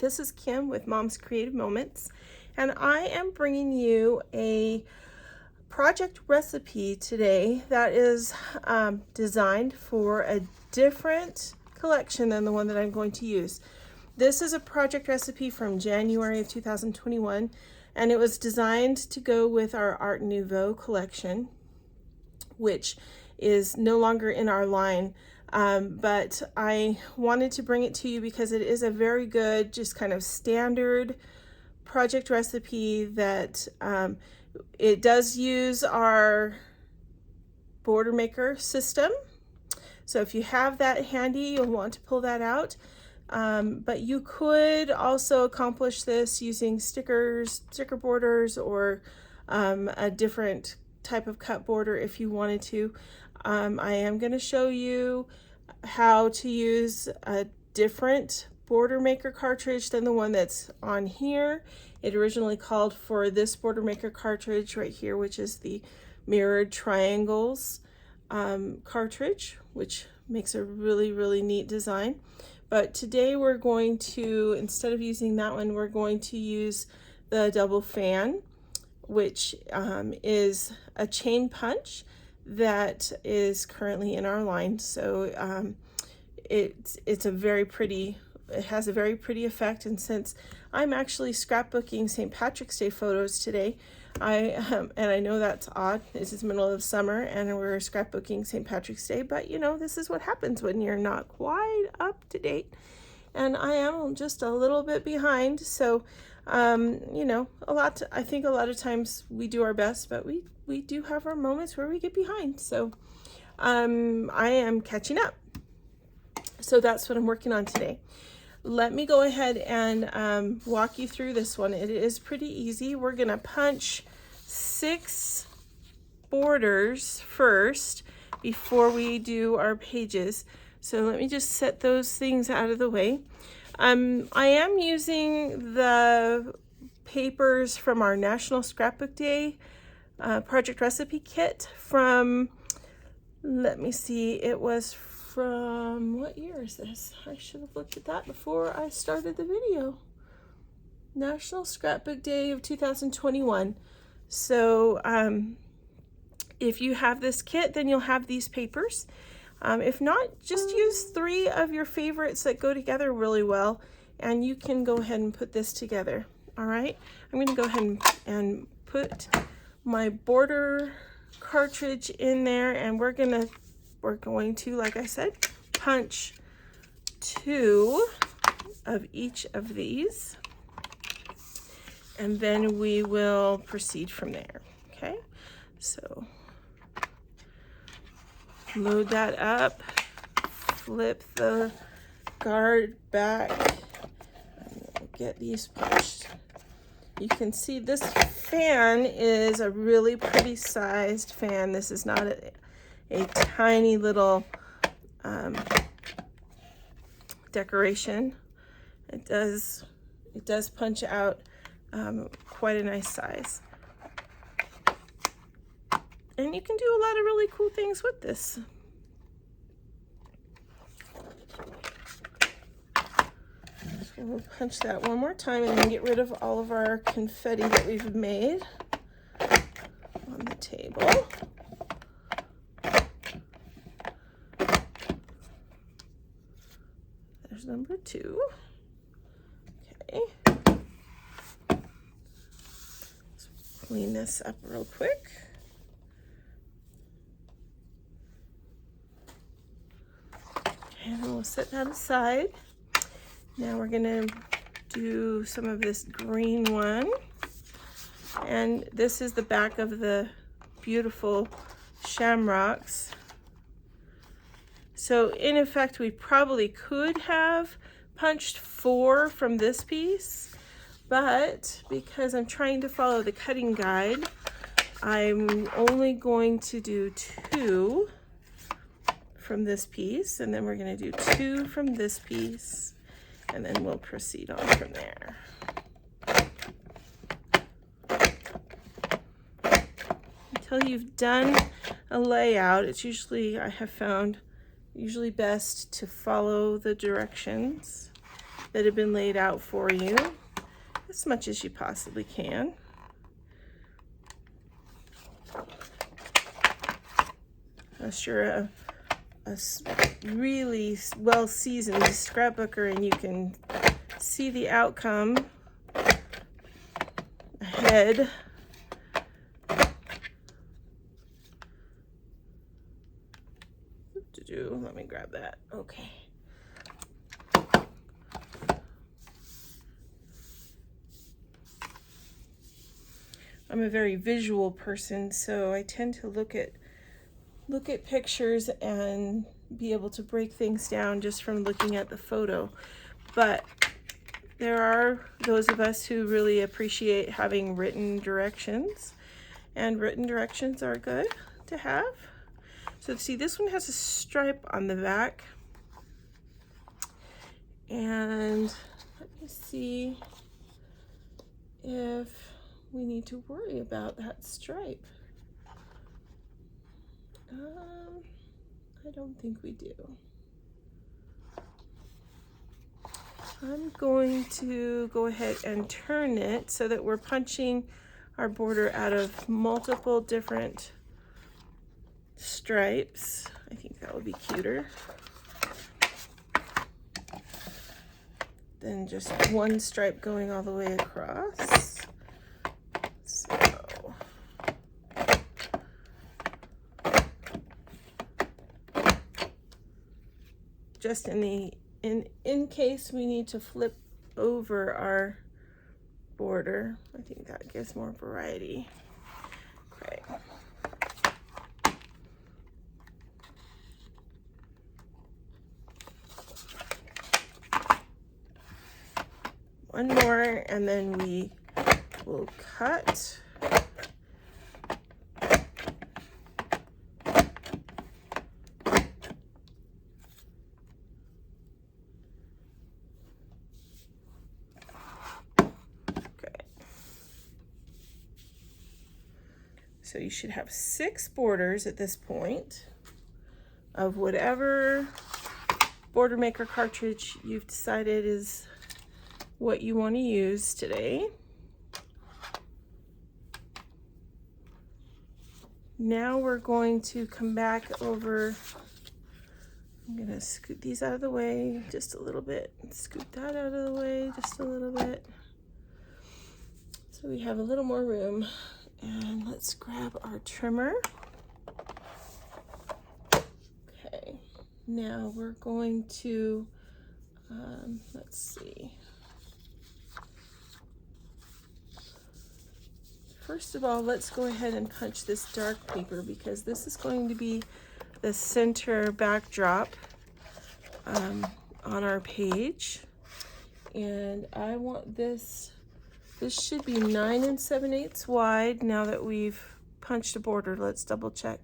This is Kim with Mom's Creative Moments, and I am bringing you a project recipe today that is designed for a different collection than the one that I'm going to use. This is a project recipe from January of 2021, and it was designed to go with our Art Nuveau collection, which is no longer in our line. But I wanted to bring it to you because it is a very good, just kind of standard project recipe that it does use our border maker system. So if you have that handy, you'll want to pull that out. But you could also accomplish this using sticker borders, or a different type of cut border if you wanted to. I am going to show you how to use a different border maker cartridge than the one that's on here. It originally called for this border maker cartridge right here, which is the mirrored triangles cartridge, which makes a really neat design. But today we're going to, instead of using that one, we're going to use the double fan, which is a chain punch that is currently in our line. So it's a very pretty, it has a very pretty effect. And since I'm actually scrapbooking St. Patrick's Day photos today, and I know that's odd, this is the middle of summer and we're scrapbooking St. Patrick's Day, but you know, this is what happens when you're not quite up to date. And I am just a little bit behind. So you know, I think a lot of times we do our best, but we do have our moments where we get behind. So I am catching up. So that's what I'm working on today. Let me go ahead and walk you through this one. It is pretty easy. We're gonna punch 6 borders first before we do our pages. So let me just set those things out of the way. I am using the papers from our National Scrapbook Day project recipe kit from, let me see, it was from, what year is this? I should have looked at that before I started the video. National Scrapbook Day of 2021. So if you have this kit, then you'll have these papers. If not, just use 3 of your favorites that go together really well, and you can go ahead and put this together. All right, I'm going to go ahead and put my border cartridge in there, and we're going to, like I said, punch 2 of each of these, and then we will proceed from there. Okay, so load that up, flip the guard back, and we'll get these punched. You can see this fan is a really pretty sized fan. This is not a tiny little decoration. It does punch out quite a nice size. And you can do a lot of really cool things with this. So we'll punch that one more time and then get rid of all of our confetti that we've made on the table. There's number 2. Okay. Let's clean this up real quick. And we'll set that aside. Now we're gonna do some of this green one. And this is the back of the beautiful shamrocks. So in effect, we probably could have punched 4 from this piece, but because I'm trying to follow the cutting guide, I'm only going to do 2 from this piece, and then we're going to do 2 from this piece, and then we'll proceed on from there. Until you've done a layout, it's usually, I have found, usually best to follow the directions that have been laid out for you as much as you possibly can. Unless you're a really well-seasoned scrapbooker and you can see the outcome ahead. Let me grab that. Okay. I'm a very visual person, so I tend to look at pictures and be able to break things down just from looking at the photo. But there are those of us who really appreciate having written directions, and written directions are good to have. So see, this one has a stripe on the back, and let me see if we need to worry about that stripe. I don't think we do. I'm going to go ahead and turn it so that we're punching our border out of multiple different stripes. I think that would be cuter than just one stripe going all the way across. So just in case we need to flip over our border, I think that gives more variety. Okay. One more, and then we will cut. So you should have 6 borders at this point of whatever border maker cartridge you've decided is what you want to use today. Now we're going to come back over. I'm going to scoot these out of the way just a little bit. Scoot that out of the way just a little bit. So we have a little more room. And let's grab our trimmer. Okay, now we're going to, let's see. First of all, let's go ahead and punch this dark paper because this is going to be the center backdrop on our page. And I want this should be 9 7/8 wide now that we've punched a border. Let's double check.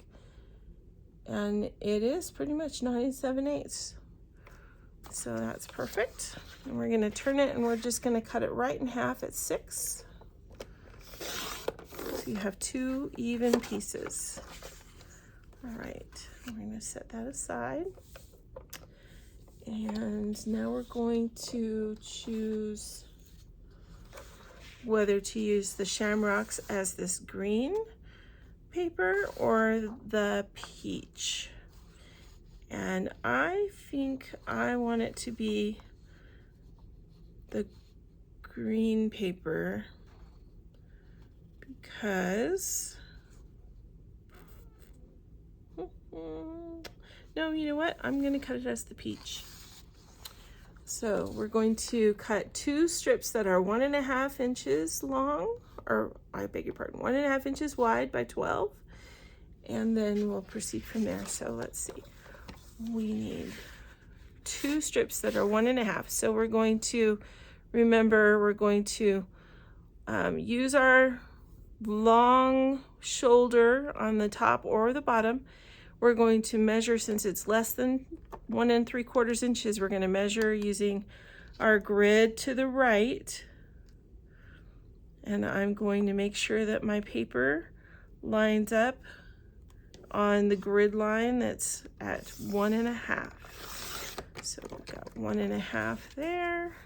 And it is pretty much 9 7/8. So that's perfect. And we're gonna turn it and we're just gonna cut it right in half at 6. So you have 2 even pieces. All right, we're gonna set that aside. And now we're going to choose whether to use the shamrocks as this green paper or the peach. And I think I want it to be the green paper because, no, you know what? I'm gonna cut it as the peach. So we're going to cut 2 strips that are 1.5 inches long, or I beg your pardon, 1.5 inches wide by 12, and then we'll proceed from there. So let's see, we need 2 strips that are 1.5. So we're going to, remember, we're going to use our long shoulder on the top or the bottom. We're going to measure, since it's less than 1 3/4 inches, we're going to measure using our grid to the right. And I'm going to make sure that my paper lines up on the grid line that's at 1.5. So we've got 1.5 there.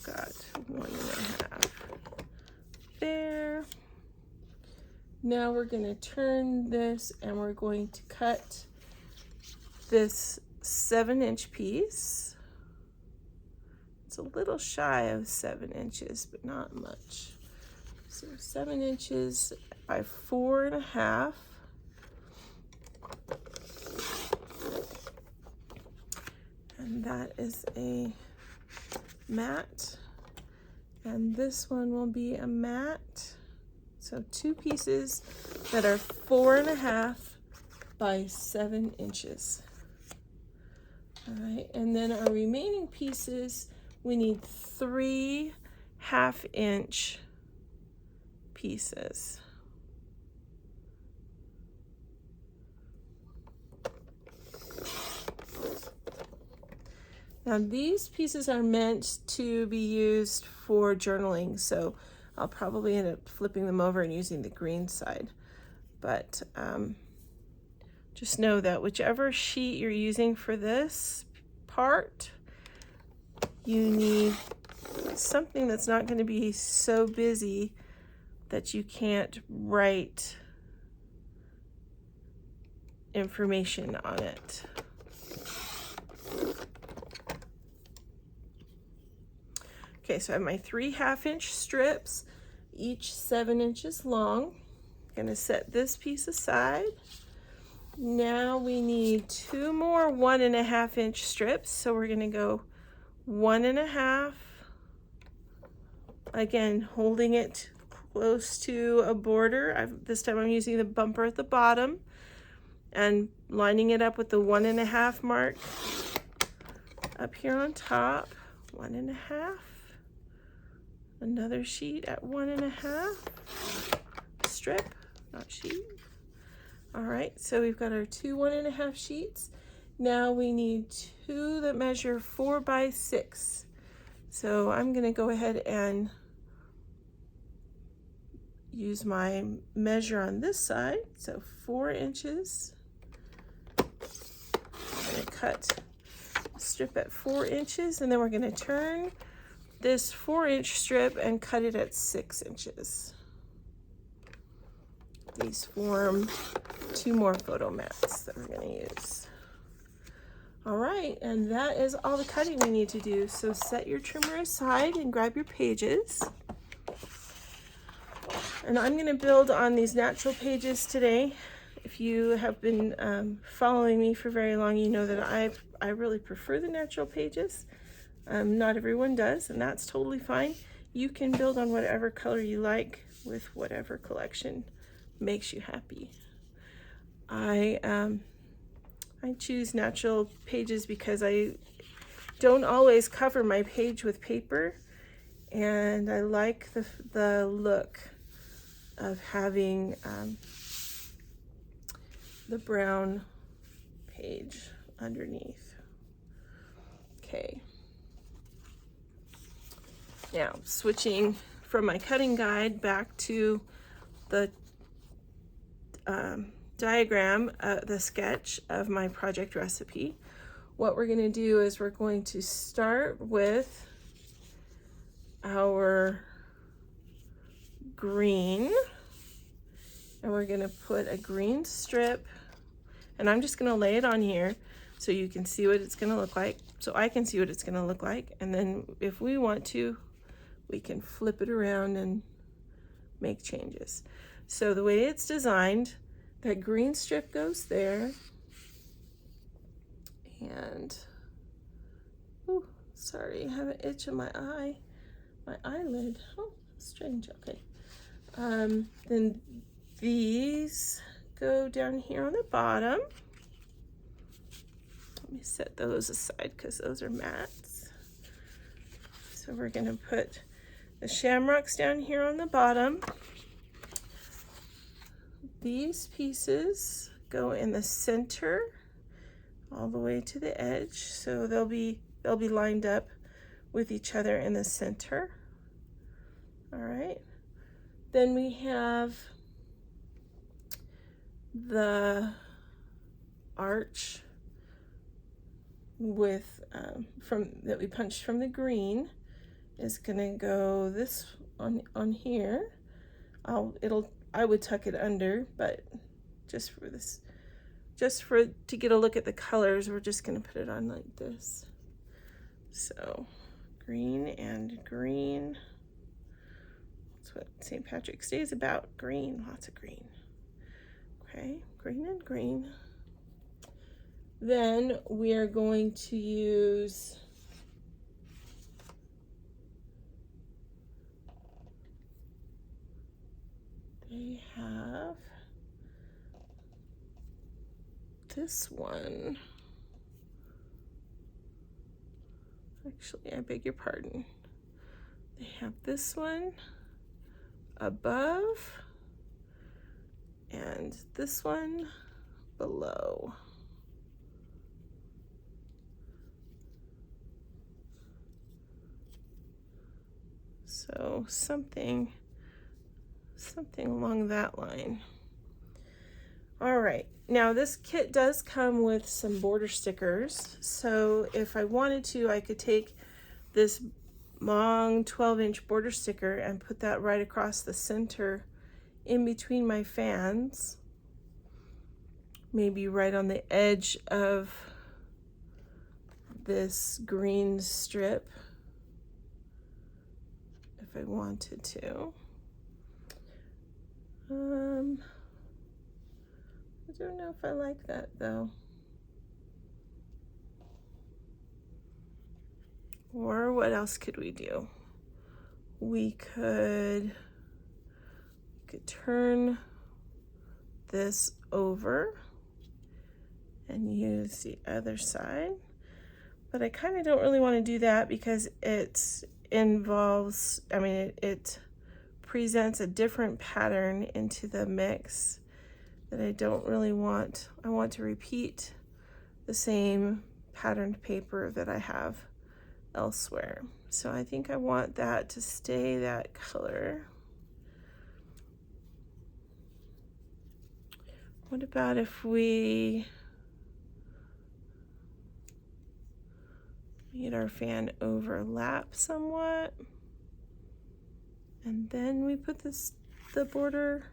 got 1.5 there. Now we're going to turn this and we're going to cut this 7-inch piece. It's a little shy of 7 inches, but not much. So 7 inches by 4.5. And that is a mat. And this one will be a mat. So 2 pieces that are 4.5 by 7 inches. All right, and then our remaining pieces, we need 3 1/2-inch pieces. Now these pieces are meant to be used for journaling, so I'll probably end up flipping them over and using the green side. But just know that whichever sheet you're using for this part, you need something that's not going to be so busy that you can't write information on it. Okay, so I have my 3 1/2-inch strips, each 7 inches long. I'm going to set this piece aside. Now we need 2 more 1.5-inch strips, so we're going to go 1.5. Again, holding it close to a border. This time I'm using the bumper at the bottom and lining it up with the 1.5 mark up here on top. 1.5. Another sheet at 1.5. Strip, not sheet. All right, so we've got our 2 1.5 sheets. Now we need 2 that measure 4 by 6. So I'm going to go ahead and use my measure on this side. So 4 inches. I'm going to cut a strip at 4 inches, and then we're going to turn this 4-inch strip and cut it at 6 inches. These form 2 more photo mats that we're going to use. All right, and that is all the cutting we need to do. So set your trimmer aside and grab your pages. And I'm going to build on these natural pages today. If you have been following me for very long, you know that I really prefer the natural pages. Not everyone does, and that's totally fine. You can build on whatever color you like with whatever collection makes you happy. I choose natural pages because I don't always cover my page with paper, and I like the look of having the brown page underneath. Okay. Now, switching from my cutting guide back to the diagram, the sketch of my project recipe. What we're going to do is we're going to start with our green, and we're going to put a green strip, and I'm just going to lay it on here so you can see what it's going to look like, so I can see what it's going to look like, and then if we want to, we can flip it around and make changes. So the way it's designed, that green strip goes there, and oh, sorry, I have an itch in my eye, my eyelid. Oh, strange. Okay. Then these go down here on the bottom. Let me set those aside because those are mats. So we're going to put the shamrocks down here on the bottom. These pieces go in the center all the way to the edge, so they'll be lined up with each other in the center. All right. Then we have the arch with that we punched from the green is gonna go this on here. I would tuck it under, but just for this, to get a look at the colors, we're just gonna put it on like this. So green and green. That's what St. Patrick's Day is about. Green, lots of green. Okay, green and green. Then we are going to use they have this one. Actually, I beg your pardon. They have this one above and this one below. So something along that line. All right, now this kit does come with some border stickers. So if I wanted to, I could take this long 12-inch border sticker and put that right across the center in between my fans. Maybe right on the edge of this green strip if I wanted to. I don't know if I like that though. Or what else could we do? We could turn this over and use the other side. But I kind of don't really want to do that because it presents a different pattern into the mix that I don't really want. I want to repeat the same patterned paper that I have elsewhere. So I think I want that to stay that color. What about if we made our fan overlap somewhat, and then we put the border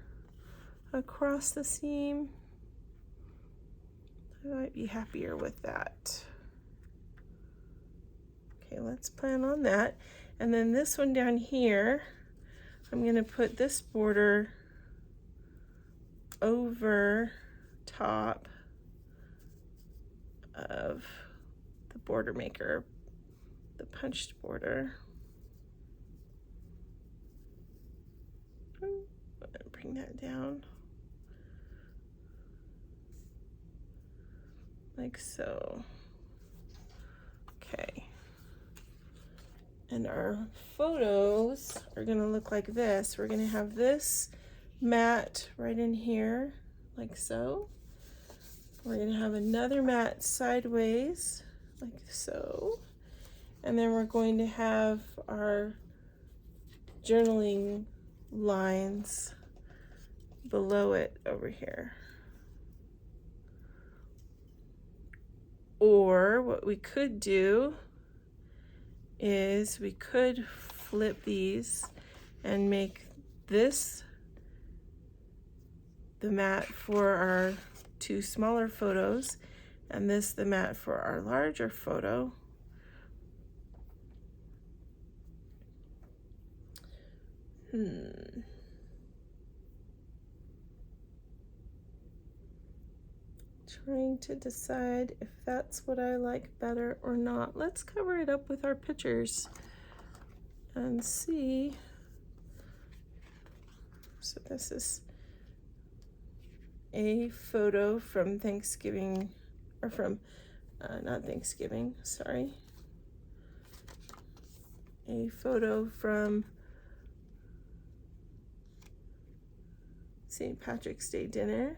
across the seam? I might be happier with that. Okay, let's plan on that. And then this one down here, I'm gonna put this border over top of the border maker, the punched border. Bring that down like so. Okay. And our photos are gonna look like this. We're gonna have this mat right in here, like so. We're gonna have another mat sideways, like so. And then we're going to have our journaling lines below it over here. Or what we could do is we could flip these and make this the mat for our two smaller photos and this the mat for our larger photo. Trying to decide if that's what I like better or not. Let's cover it up with our pictures and see. So this is a photo from Thanksgiving, or from, not Thanksgiving, sorry. A photo from St. Patrick's Day dinner.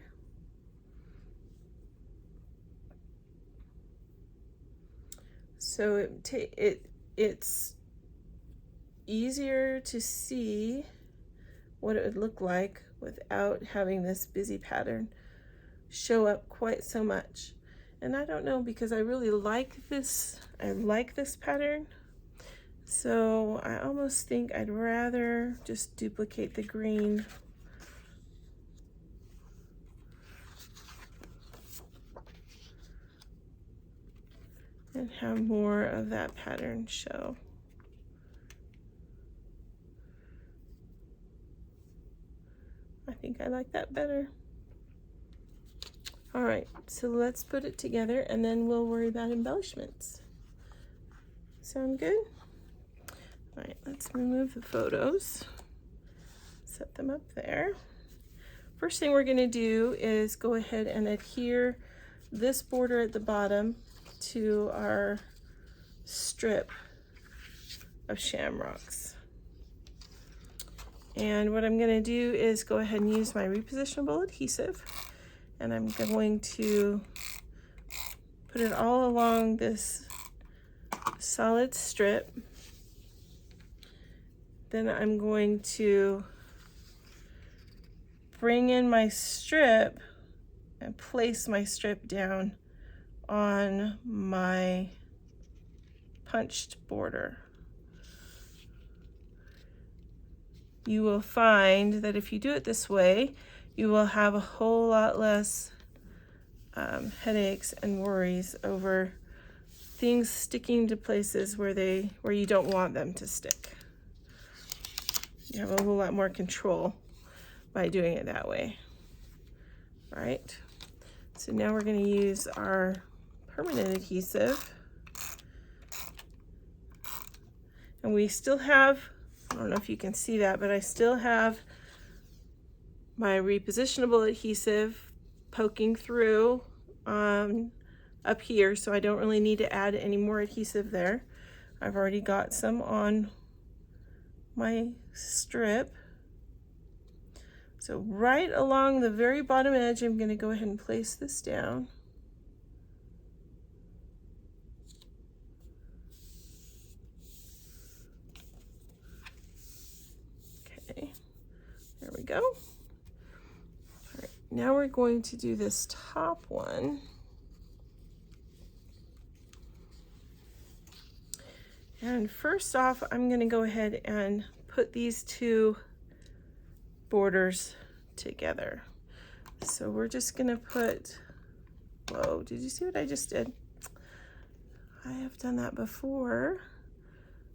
So it's easier to see what it would look like without having this busy pattern show up quite so much. And I don't know, because I really like this. I like this pattern. So I almost think I'd rather just duplicate the green. And have more of that pattern show. I think I like that better. All right, so let's put it together and then we'll worry about embellishments. Sound good? All right, let's remove the photos. Set them up there. First thing we're gonna do is go ahead and adhere this border at the bottom to our strip of shamrocks. And what I'm going to do is go ahead and use my repositionable adhesive, and I'm going to put it all along this solid strip. Then I'm going to bring in my strip and place my strip down on my punched border. You will find that if you do it this way, you will have a whole lot less headaches and worries over things sticking to places where you don't want them to stick. You have a whole lot more control by doing it that way. All right, so now we're going to use our permanent adhesive, and we still have, I don't know if you can see that, but I still have my repositionable adhesive poking through up here, so I don't really need to add any more adhesive there. I've already got some on my strip. So right along the very bottom edge, I'm going to go ahead and place this down. Okay, there we go. All right, now we're going to do this top one. And first off, I'm going to go ahead and put these two borders together. So we're just going to put, whoa, did you see what I just did? I have done that before,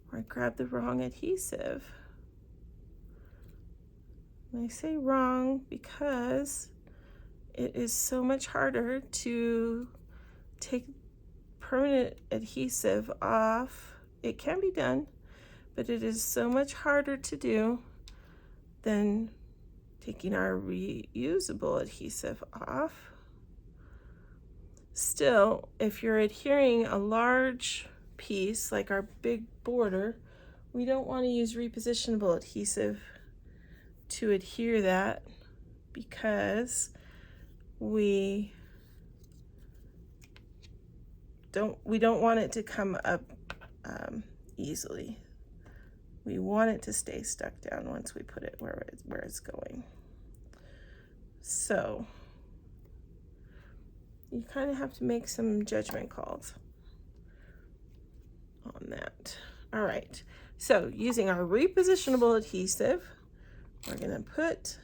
where I grabbed the wrong adhesive. And I say wrong because it is so much harder to take permanent adhesive off. It can be done, but it is so much harder to do than taking our reusable adhesive off. Still, if you're adhering a large piece like our big border, we don't want to use repositionable adhesive to adhere that, because we don't want it to come up easily. We want it to stay stuck down once we put it where it's going. So you kind of have to make some judgment calls on that. All right, so using our repositionable adhesive, we're going to put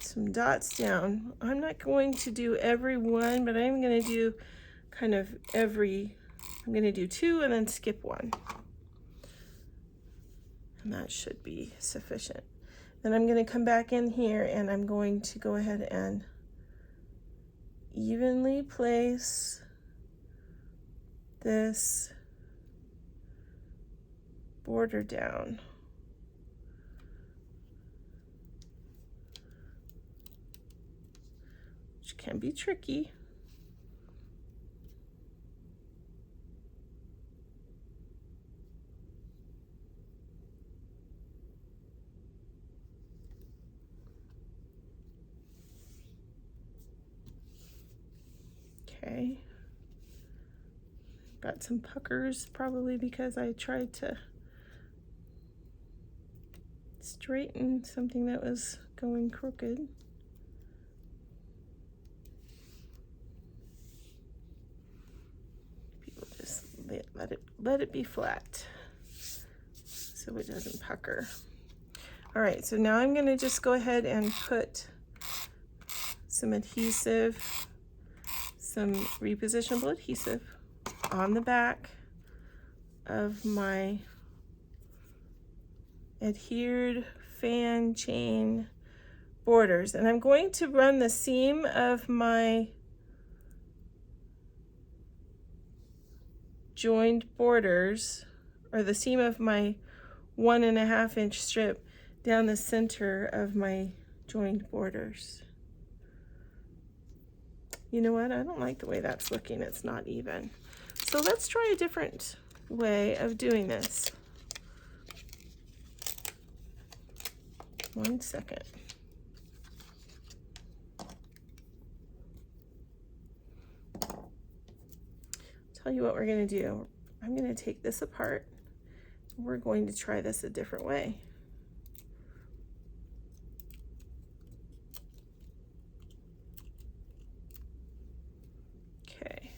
some dots down. I'm not going to do every one, but I'm going to do kind of I'm going to do two and then skip one. And that should be sufficient. Then I'm going to come back in here and I'm going to go ahead and evenly place this border down. Which can be tricky. Okay, got some puckers probably because I tried to straighten something that was going crooked. People just let it let it be flat so it doesn't pucker. All right, so now I'm gonna just go ahead and put some adhesive, some repositionable adhesive on the back of my adhered fan chain borders. And I'm going to run the seam of my joined borders, or the seam of my 1.5 inch strip down the center of my joined borders. You know what? I don't like the way that's looking. It's not even. So let's try a different way of doing this. 1 second. Tell you what we're going to do. I'm going to take this apart. We're going to try this a different way. Okay,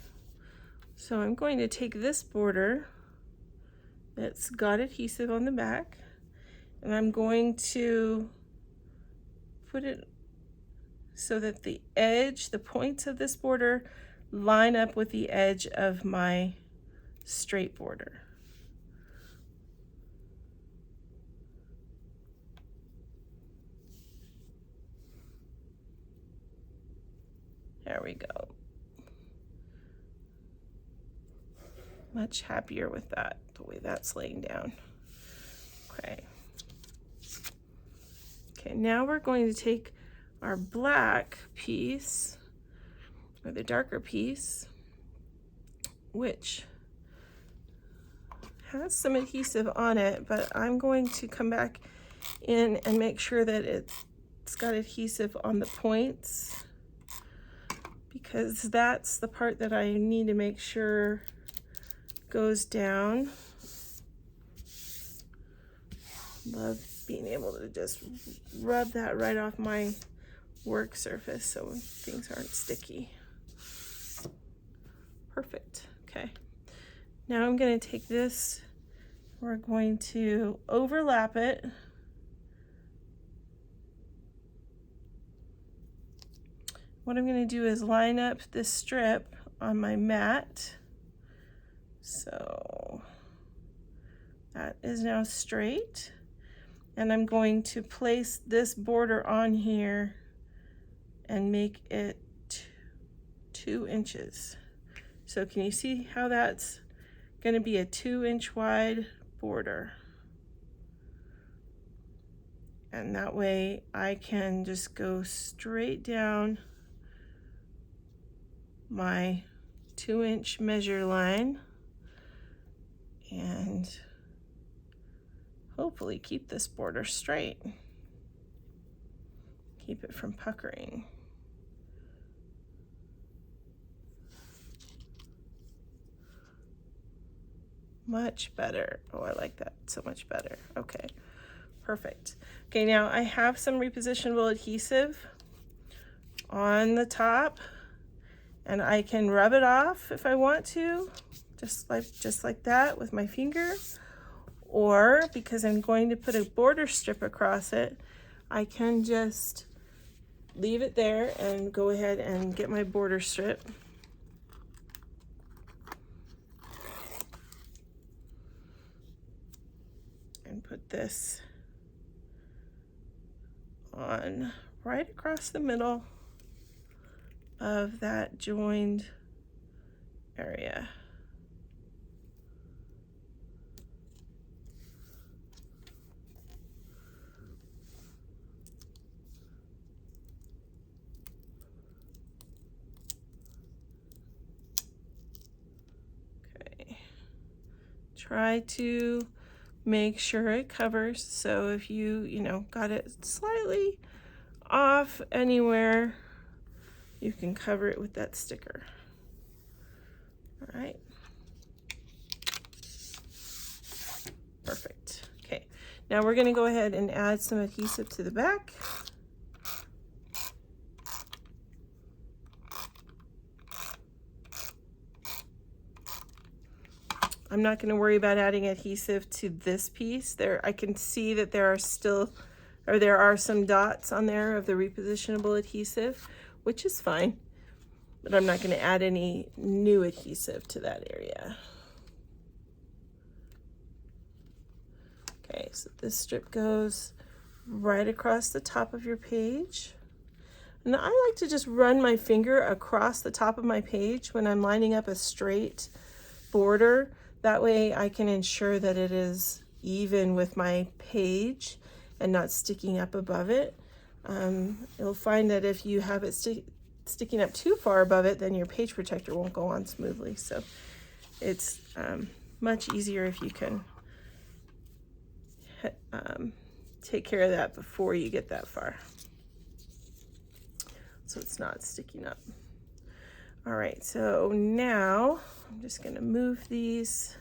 so I'm going to take this border that's got adhesive on the back, and I'm going to put it so that the edge, the points of this border line up with the edge of my straight border. There we go. Much happier with that, the way that's laying down. Okay. Okay, now we're going to take our black piece, or the darker piece, which has some adhesive on it, but I'm going to come back in and make sure that it's got adhesive on the points, because that's the part that I need to make sure goes down. Love being able to just rub that right off my work surface so things aren't sticky. Perfect. Okay. Now I'm going to take this, we're going to overlap it. What I'm going to do is line up this strip on my mat. So that is now straight. And I'm going to place this border on here and make it 2 inches. So can you see how that's going to be a 2-inch wide border? And that way I can just go straight down my 2-inch measure line and hopefully keep this border straight. Keep it from puckering. Much better. Oh, I like that so much better. Okay, perfect. Okay, now I have some repositionable adhesive on the top, and I can rub it off if I want to, just like that with my finger. Or because I'm going to put a border strip across it, I can just leave it there and go ahead and get my border strip. And put this on right across the middle of that joined area. Okay. Try to make sure it covers. So if you got it slightly off anywhere, you can cover it with that sticker. All right. Perfect. Okay. Now we're going to go ahead and add some adhesive to the back. I'm not going to worry about adding adhesive to this piece. I can see that there are some dots on there of the repositionable adhesive, which is fine, but I'm not going to add any new adhesive to that area. Okay, so this strip goes right across the top of your page. And I like to just run my finger across the top of my page when I'm lining up a straight border. That way I can ensure that it is even with my page and not sticking up above it. You'll find that if you have it sticking up too far above it, then your page protector won't go on smoothly. So it's much easier if you can take care of that before you get that far, so it's not sticking up. All right, so now I'm just going to move these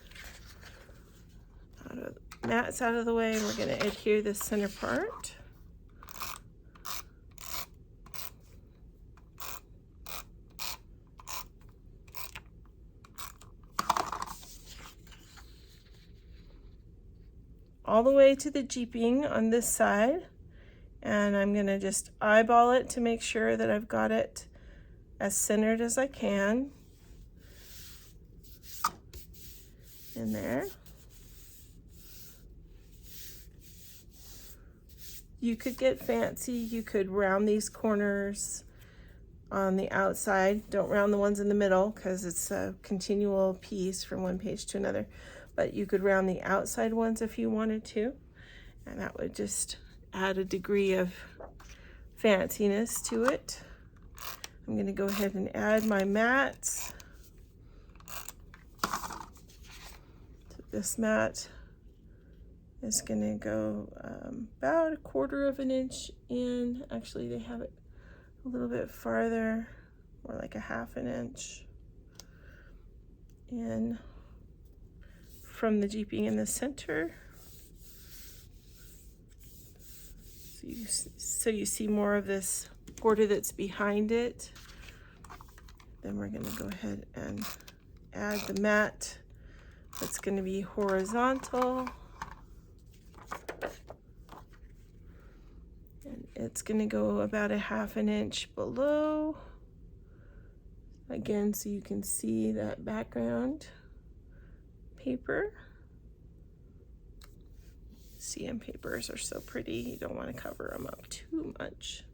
mats out of the way, and we're going to adhere this center part. All the way to the jeeping on this side, and I'm going to just eyeball it to make sure that I've got it as centered as I can in there. You could get fancy, you could round these corners on the outside. Don't round the ones in the middle because it's a continual piece from one page to another, but you could round the outside ones if you wanted to, and that would just add a degree of fanciness to it. I'm going to go ahead and add my mats. So this mat is going to go about 1/4 of an inch in. Actually, they have it a little bit farther, more like 1/2 an inch in from the jeeping in the center. So you see more of this border that's behind it. Then we're going to go ahead and add the mat that's going to be horizontal. And it's going to go about 1/2 an inch below. Again, so you can see that background paper. CM papers are so pretty, you don't want to cover them up too much.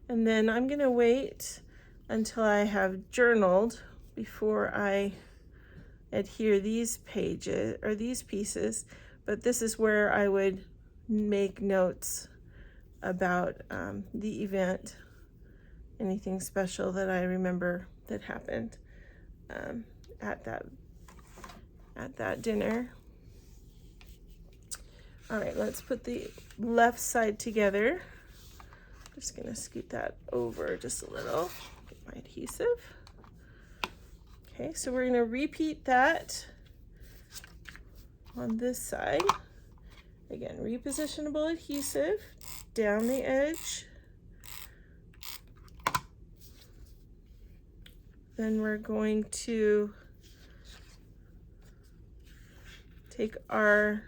And then I'm going to wait until I have journaled before I adhere these pages or these pieces, but this is where I would make notes about the event, anything special that I remember that happened at that dinner. All right, let's put the left side together. Just gonna scoot that over just a little, get my adhesive. Okay, so we're gonna repeat that on this side. Again, repositionable adhesive down the edge. Then we're going to take our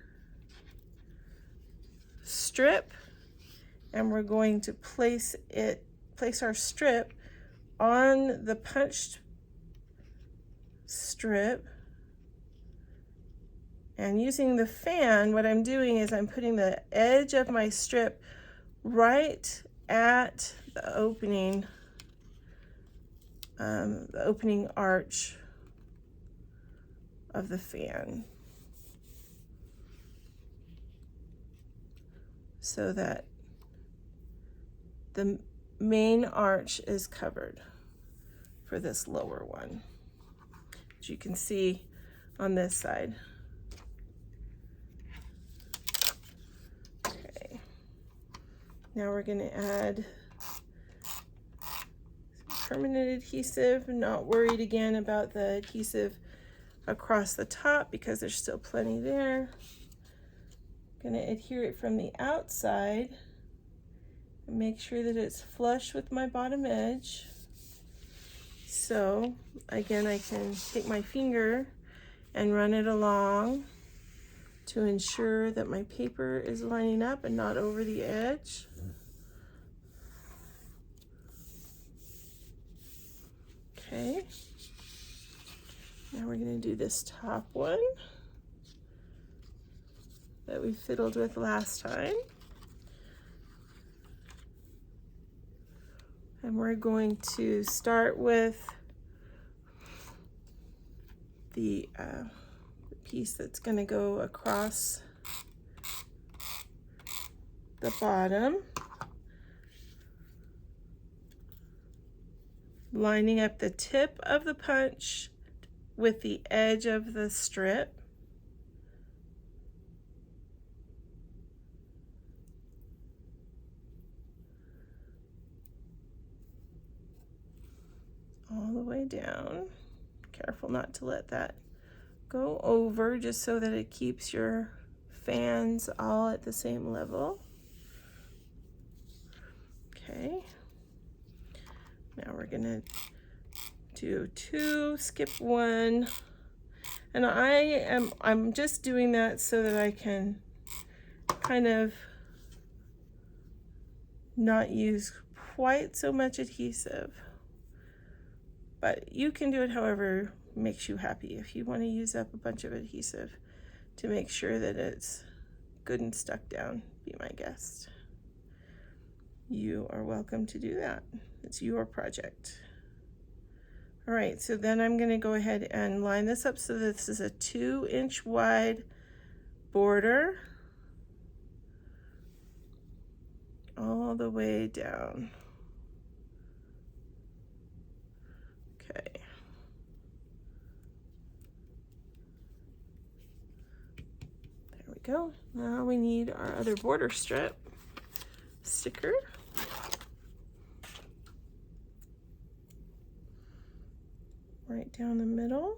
strip and we're going to place our strip on the punched strip. And using the fan, what I'm doing is I'm putting the edge of my strip right at the opening arch of the fan, so that the main arch is covered for this lower one, as you can see on this side. Okay, now we're going to add some permanent adhesive. I'm not worried again about the adhesive across the top because there's still plenty there. Going to adhere it from the outside and make sure that it's flush with my bottom edge. So again, I can take my finger and run it along to ensure that my paper is lining up and not over the edge. Okay, now we're going to do this top one that we fiddled with last time. And we're going to start with the piece that's going to go across the bottom, lining up the tip of the punch with the edge of the strip. All the way down. Careful not to let that go over, just so that it keeps your fans all at the same level. Okay. Now we're gonna do 2, skip 1. And I'm just doing that so that I can kind of not use quite so much adhesive. But you can do it however makes you happy. If you want to use up a bunch of adhesive to make sure that it's good and stuck down, be my guest. You are welcome to do that. It's your project. All right, so then I'm going to go ahead and line this up so this is a 2-inch wide border all the way down. Okay. There we go. Now we need our other border strip sticker. Right down the middle.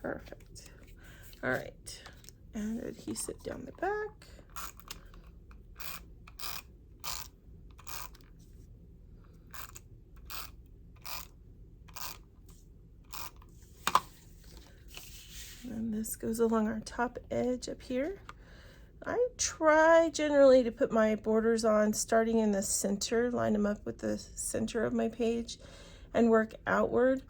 Perfect. All right, and adhesive down the back. And this goes along our top edge up here. I try generally to put my borders on starting in the center, line them up with the center of my page, and work outward.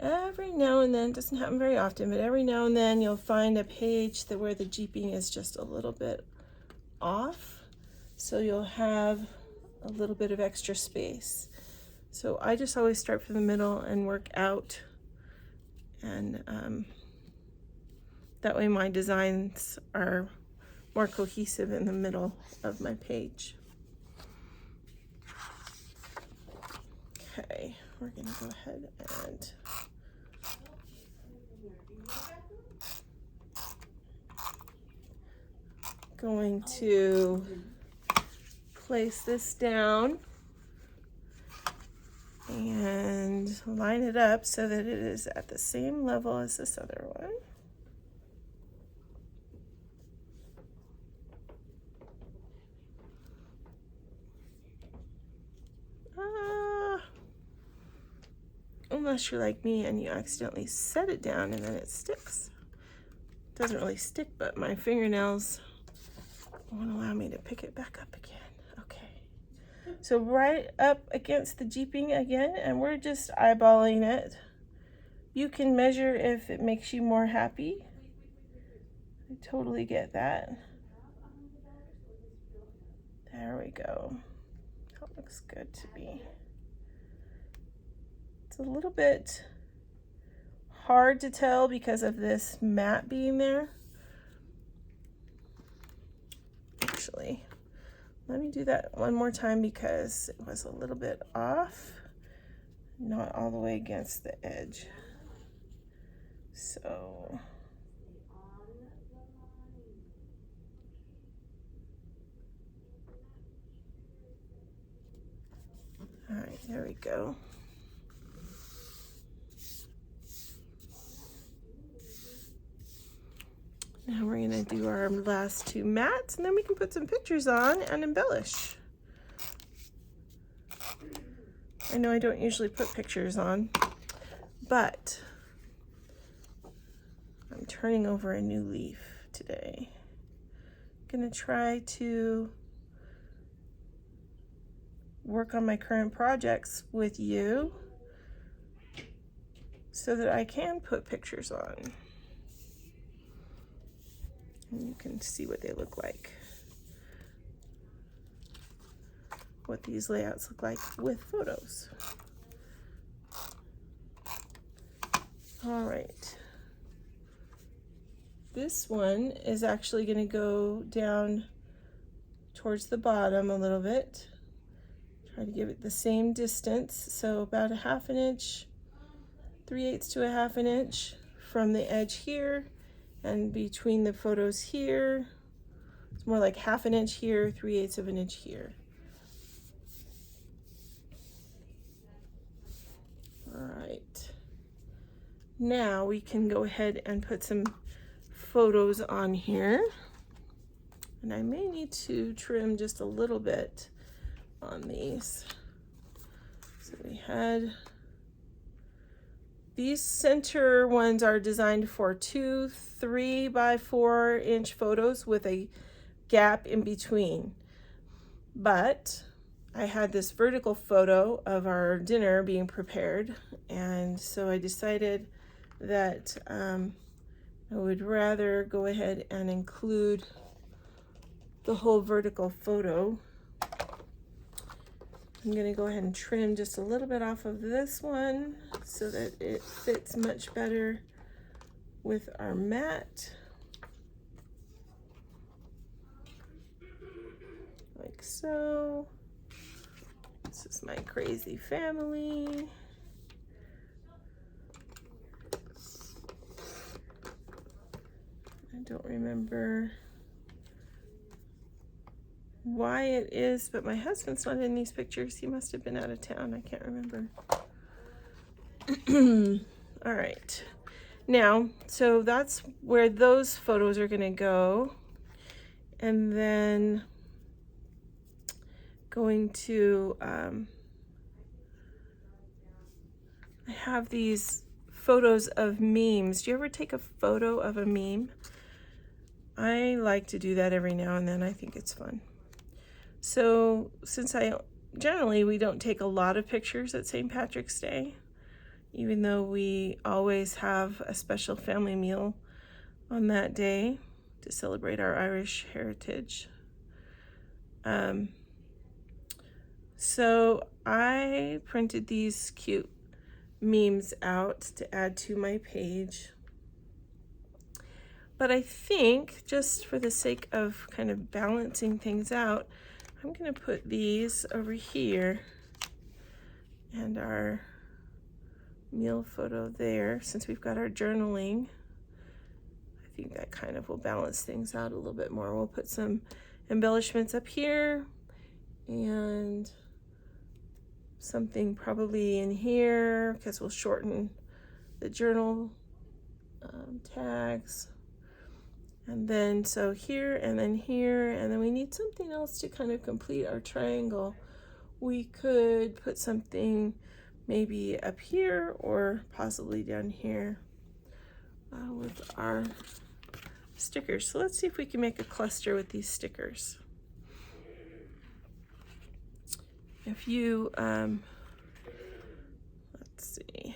Every now and then, doesn't happen very often, but every now and then you'll find a page where the jeeping is just a little bit off. So you'll have a little bit of extra space. So I just always start from the middle and work out. And that way my designs are more cohesive in the middle of my page. Okay, we're gonna go ahead and going to place this down and line it up so that it is at the same level as this other one. Unless you're like me and you accidentally set it down and then it sticks. It doesn't really stick, but my fingernails won't allow me to pick it back up again. Okay, so right up against the jeeping again, and we're just eyeballing it. You can measure if it makes you more happy. I totally get that. There we go. That looks good to me. It's a little bit hard to tell because of this mat being there. Actually, let me do that one more time because it was a little bit off, not all the way against the edge. So all right, there we go. Now we're going to do our last two mats, and then we can put some pictures on and embellish. I know I don't usually put pictures on, but I'm turning over a new leaf today. I'm going to try to work on my current projects with you so that I can put pictures on. And you can see what they look like, what these layouts look like with photos. All right. This one is actually going to go down towards the bottom a little bit. Try to give it the same distance, so about a ½ inch, 3/8 to a ½ inch from the edge here and between the photos here. It's more like ½ inch here, 3/8 of an inch here. All right. Now we can go ahead and put some photos on here. And I may need to trim just a little bit on these. So we had these center ones are designed for 2 3 by 4 inch photos with a gap in between. But I had this vertical photo of our dinner being prepared, and so I decided that I would rather go ahead and include the whole vertical photo. I'm going to go ahead and trim just a little bit off of this one so that it fits much better with our mat. Like so. This is my crazy family. I don't remember why it is, but my husband's not in these pictures. He must have been out of town. I can't remember. All right. Now, so that's where those photos are going to go. And then going to, I have these photos of memes. Do you ever take a photo of a meme? I like to do that every now and then. I think it's fun. So since generally we don't take a lot of pictures at St. Patrick's Day, even though we always have a special family meal on that day to celebrate our Irish heritage. So I printed these cute memes out to add to my page. But I think, just for the sake of kind of balancing things out, I'm going to put these over here and our meal photo there. Since we've got our journaling, I think that kind of will balance things out a little bit more. We'll put some embellishments up here and something probably in here because we'll shorten the journal tags. And then so here and then here, and then we need something else to kind of complete our triangle. We could put something maybe up here or possibly down here with our stickers. So let's see if we can make a cluster with these stickers. If you, let's see.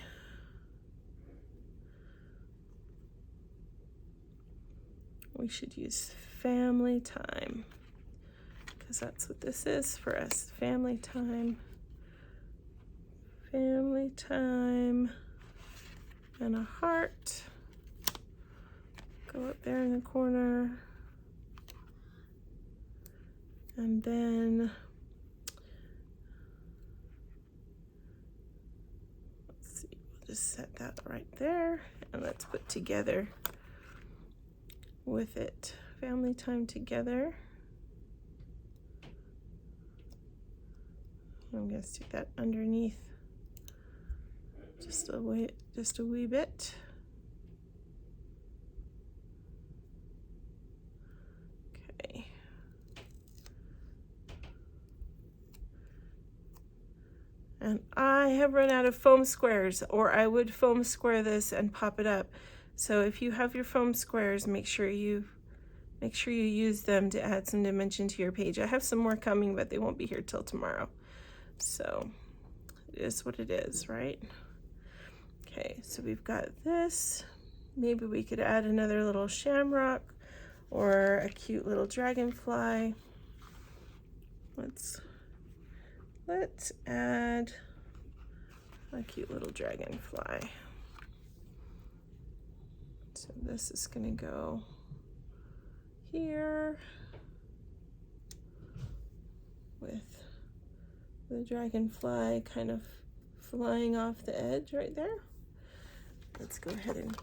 We should use family time because that's what this is for us. Family time. Family time. And a heart. Go up there in the corner. And then let's see, we'll just set that right there and let's put together with it. Family time together. I'm going to stick that underneath just a wee bit. And I have run out of foam squares, or I would foam square this and pop it up. So if you have your foam squares, make sure you use them to add some dimension to your page. I have some more coming, but they won't be here till tomorrow. So it is what it is, right? Okay, so we've got this. Maybe we could add another little shamrock or a cute little dragonfly. Let's add a cute little dragonfly. So this is gonna go here with the dragonfly kind of flying off the edge right there. Let's go ahead and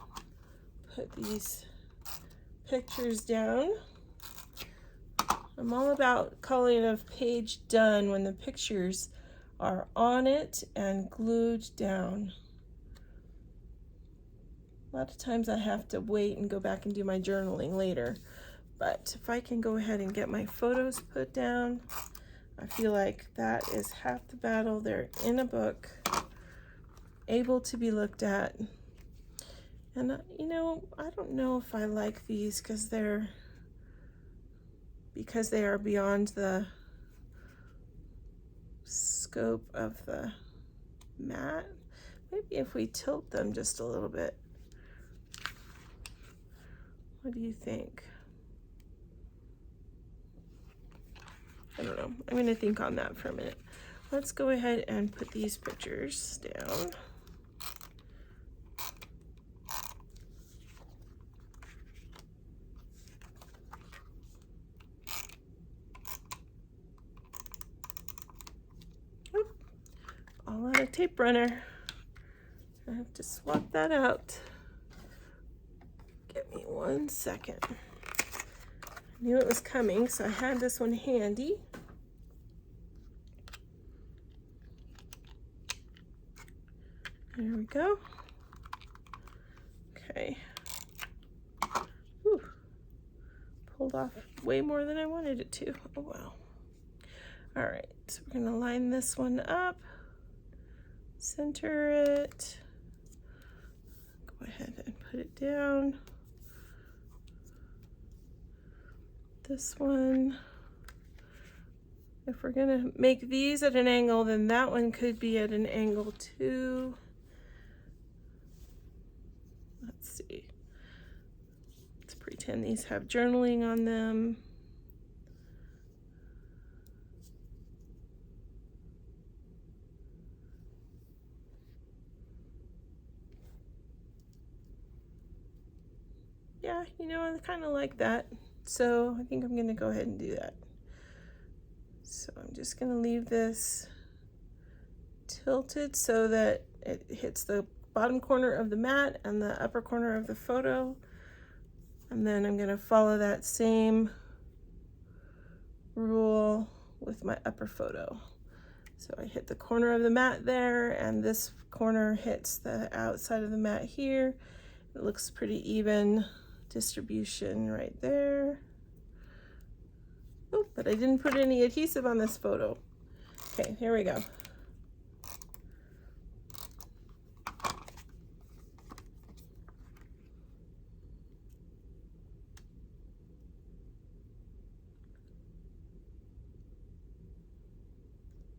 put these pictures down. I'm all about calling a page done when the pictures are on it and glued down. A lot of times I have to wait and go back and do my journaling later, but if I can go ahead and get my photos put down, I feel like that is half the battle. They're in a book, able to be looked at. And you know, I don't know if I like these because they are beyond the scope of the mat. Maybe if we tilt them just a little bit. What do you think? I don't know. I'm going to think on that for a minute. Let's go ahead and put these pictures down. Oop. All out of tape runner. I have to swap that out. Give me 1 second. I knew it was coming, so I had this one handy. There we go. Okay. Whew. Pulled off way more than I wanted it to. Oh wow. All right, so we're gonna line this one up, center it, go ahead and put it down. This one, if we're gonna make these at an angle, then that one could be at an angle too. Let's see. Let's pretend these have journaling on them. Yeah, you know, I kind of like that. So I think I'm gonna go ahead and do that. So I'm just gonna leave this tilted so that it hits the bottom corner of the mat and the upper corner of the photo. And then I'm gonna follow that same rule with my upper photo. So I hit the corner of the mat there, and this corner hits the outside of the mat here. It looks pretty even distribution right there. Oh, but I didn't put any adhesive on this photo. Okay, here we go.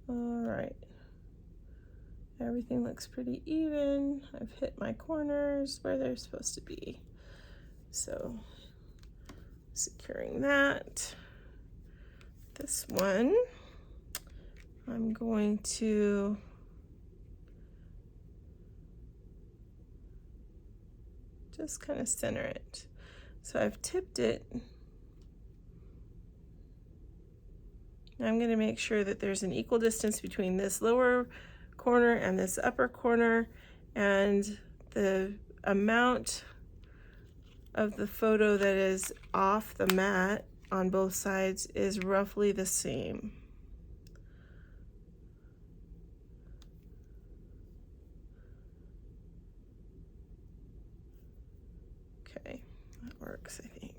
All right. Everything looks pretty even. I've hit my corners where they're supposed to be. So securing that. This one, I'm going to just kind of center it. So I've tipped it. I'm going to make sure that there's an equal distance between this lower corner and this upper corner, and the amount of the photo that is off the mat on both sides is roughly the same. Okay, that works, I think.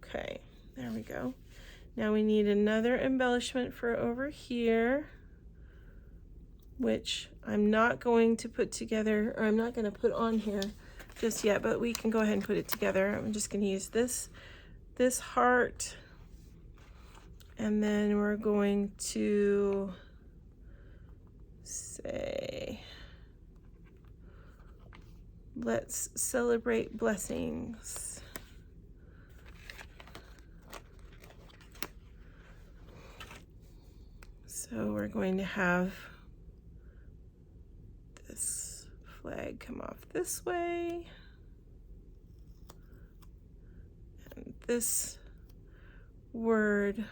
Okay, there we go. Now we need another embellishment for over here, which I'm not going to put together, or I'm not going to put on here just yet, but we can go ahead and put it together. I'm just going to use this heart, and then we're going to say, let's celebrate blessings. So we're going to have this flag come off this way, and this word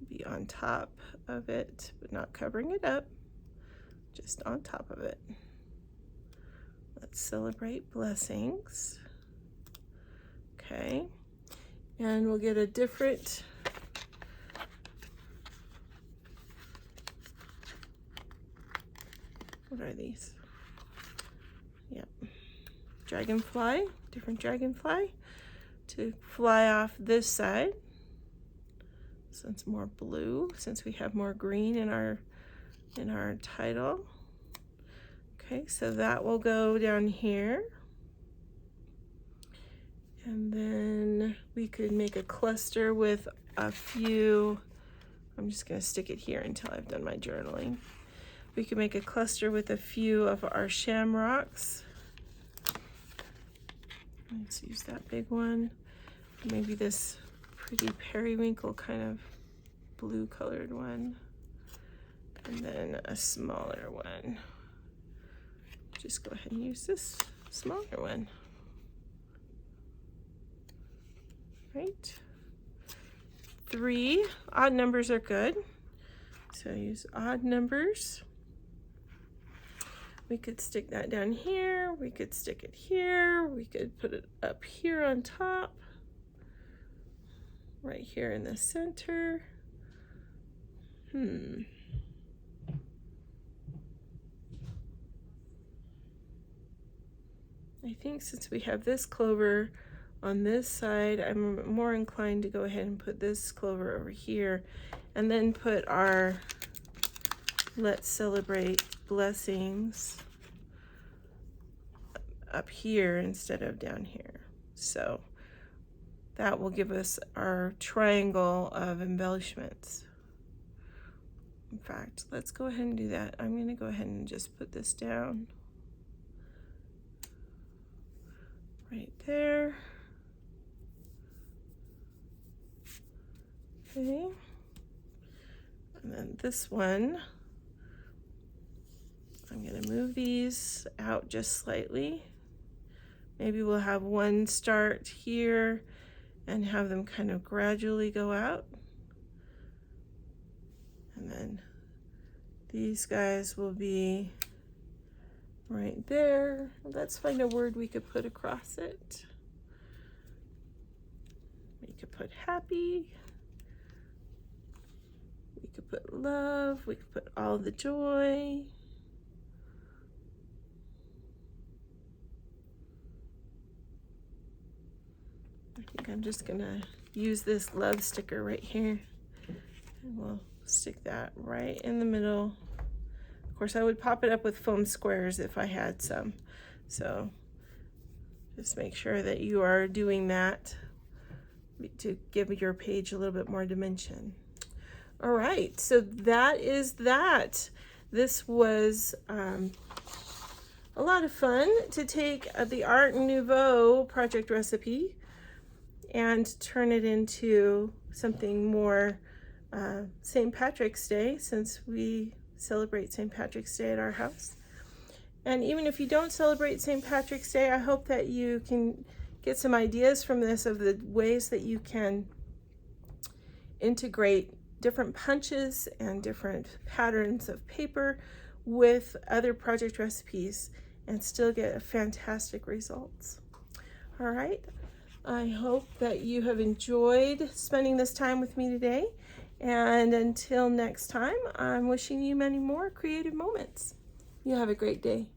be on top of it, but not covering it up, just on top of it. Let's celebrate blessings. Okay, and we'll get a different what are these? Yep, dragonfly, different dragonfly to fly off this side. Since more blue, since we have more green in our title. Okay, so that will go down here. And then we could make a cluster with a few, I'm just gonna stick it here until I've done my journaling. We could make a cluster with a few of our shamrocks. Let's use that big one. Maybe this pretty periwinkle kind of blue colored one. And then a smaller one. Just go ahead and use this smaller one. Right? 3 odd numbers are good. So use odd numbers. We could stick that down here. We could stick it here. We could put it up here on top. Right here in the center. I think since we have this clover on this side, I'm more inclined to go ahead and put this clover over here, and then put our let's celebrate blessings up here instead of down here. So that will give us our triangle of embellishments. In fact, let's go ahead and do that. I'm going to go ahead and just put this down right there. Okay. And then this one, I'm going to move these out just slightly. Maybe we'll have one start here and have them kind of gradually go out. And then these guys will be right there. Let's find a word we could put across it. We could put happy. We could put love. We could put all the joy. I think I'm just gonna use this love sticker right here, and we'll stick that right in the middle. Of course, I would pop it up with foam squares if I had some. So just make sure that you are doing that to give your page a little bit more dimension. All right, so that is that. This was a lot of fun to take the Art Nuveau project recipe and turn it into something more St. Patrick's Day, since we celebrate St. Patrick's Day at our house. And even if you don't celebrate St. Patrick's Day, I hope that you can get some ideas from this of the ways that you can integrate different punches and different patterns of paper with other project recipes and still get fantastic results. All right. I hope that you have enjoyed spending this time with me today. And until next time, I'm wishing you many more creative moments. You have a great day.